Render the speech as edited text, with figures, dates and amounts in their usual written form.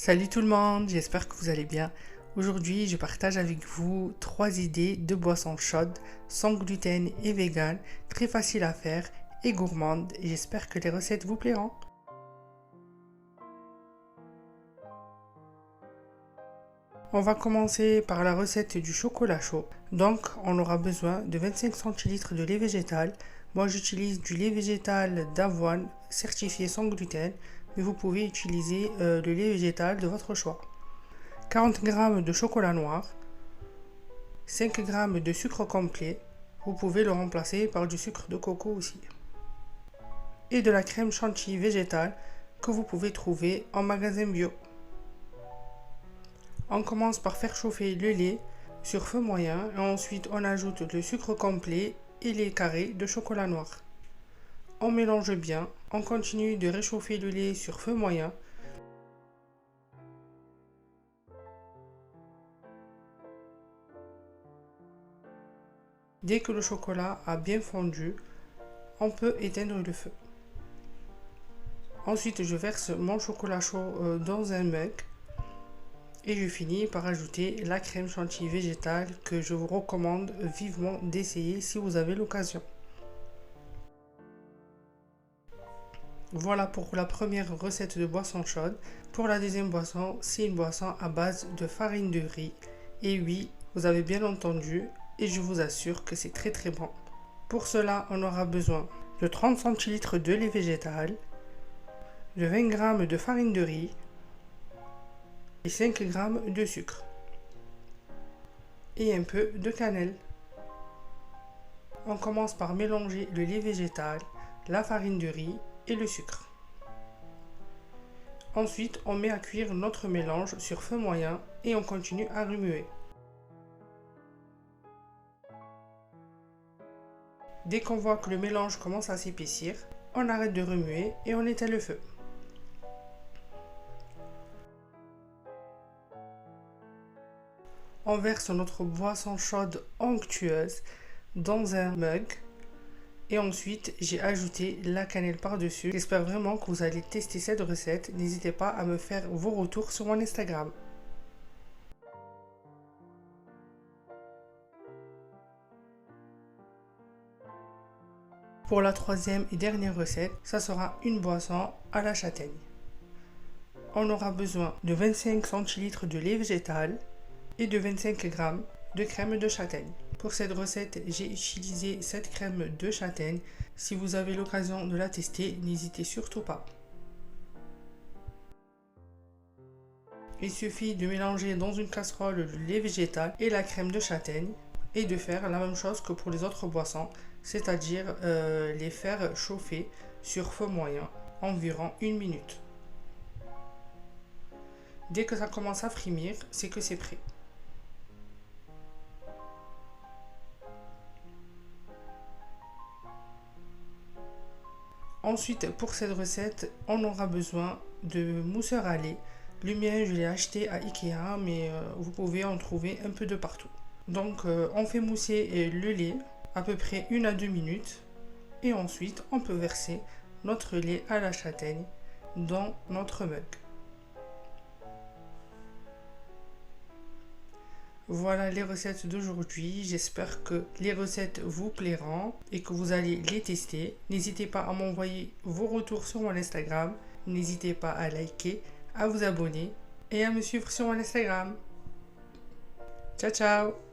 Salut tout le monde, j'espère que vous allez bien. Aujourd'hui, je partage avec vous 3 idées de boissons chaudes, sans gluten et vegan, très faciles à faire et gourmandes, et j'espère que les recettes vous plairont. On va commencer par la recette du chocolat chaud. Donc, on aura besoin de 25 centilitres de lait végétal. Moi, j'utilise du lait végétal d'avoine certifié sans gluten, mais vous pouvez utiliser le lait végétal de votre choix. 40 g de chocolat noir, 5 g de sucre complet, vous pouvez le remplacer par du sucre de coco aussi, et de la crème chantilly végétale que vous pouvez trouver en magasin bio. On commence par faire chauffer le lait sur feu moyen et ensuite on ajoute le sucre complet et les carrés de chocolat noir. On mélange bien, on continue de réchauffer le lait sur feu moyen. Dès que le chocolat a bien fondu, on peut éteindre le feu. Ensuite, je verse mon chocolat chaud dans un mug et je finis par ajouter la crème chantilly végétale que je vous recommande vivement d'essayer si vous avez l'occasion. Voilà pour la première recette de boisson chaude. Pour la deuxième boisson, c'est une boisson à base de farine de riz. Et oui, vous avez bien entendu, et je vous assure que c'est très bon. Pour cela, on aura besoin de 30 centilitres de lait végétal, de 20 g de farine de riz et 5 g de sucre et un peu de cannelle. On commence par mélanger le lait végétal, la farine de riz et le sucre. Ensuite, on met à cuire notre mélange sur feu moyen et on continue à remuer. Dès qu'on voit que le mélange commence à s'épaissir, on arrête de remuer et on éteint le feu. On verse notre boisson chaude onctueuse dans un mug et ensuite j'ai ajouté la cannelle par-dessus. J'espère vraiment que vous allez tester cette recette. N'hésitez pas à me faire vos retours sur mon Instagram. Pour la troisième et dernière recette, ça sera une boisson à la châtaigne. On aura besoin de 25 centilitres de lait végétal et de 25 g de crème de châtaigne. Pour cette recette, j'ai utilisé cette crème de châtaigne. Si vous avez l'occasion de la tester, n'hésitez surtout pas. Il suffit de mélanger dans une casserole le lait végétal et la crème de châtaigne et de faire la même chose que pour les autres boissons, c'est-à-dire les faire chauffer sur feu moyen environ 1 minute. Dès que ça commence à frémir, c'est que c'est prêt. Ensuite, pour cette recette, on aura besoin de mousseur à lait. Le mien, je l'ai acheté à Ikea, mais vous pouvez en trouver un peu de partout. Donc, on fait mousser le lait à peu près 1 à 2 minutes. Et ensuite, on peut verser notre lait à la châtaigne dans notre mug. Voilà les recettes d'aujourd'hui, j'espère que les recettes vous plairont et que vous allez les tester. N'hésitez pas à m'envoyer vos retours sur mon Instagram, n'hésitez pas à liker, à vous abonner et à me suivre sur mon Instagram. Ciao ciao!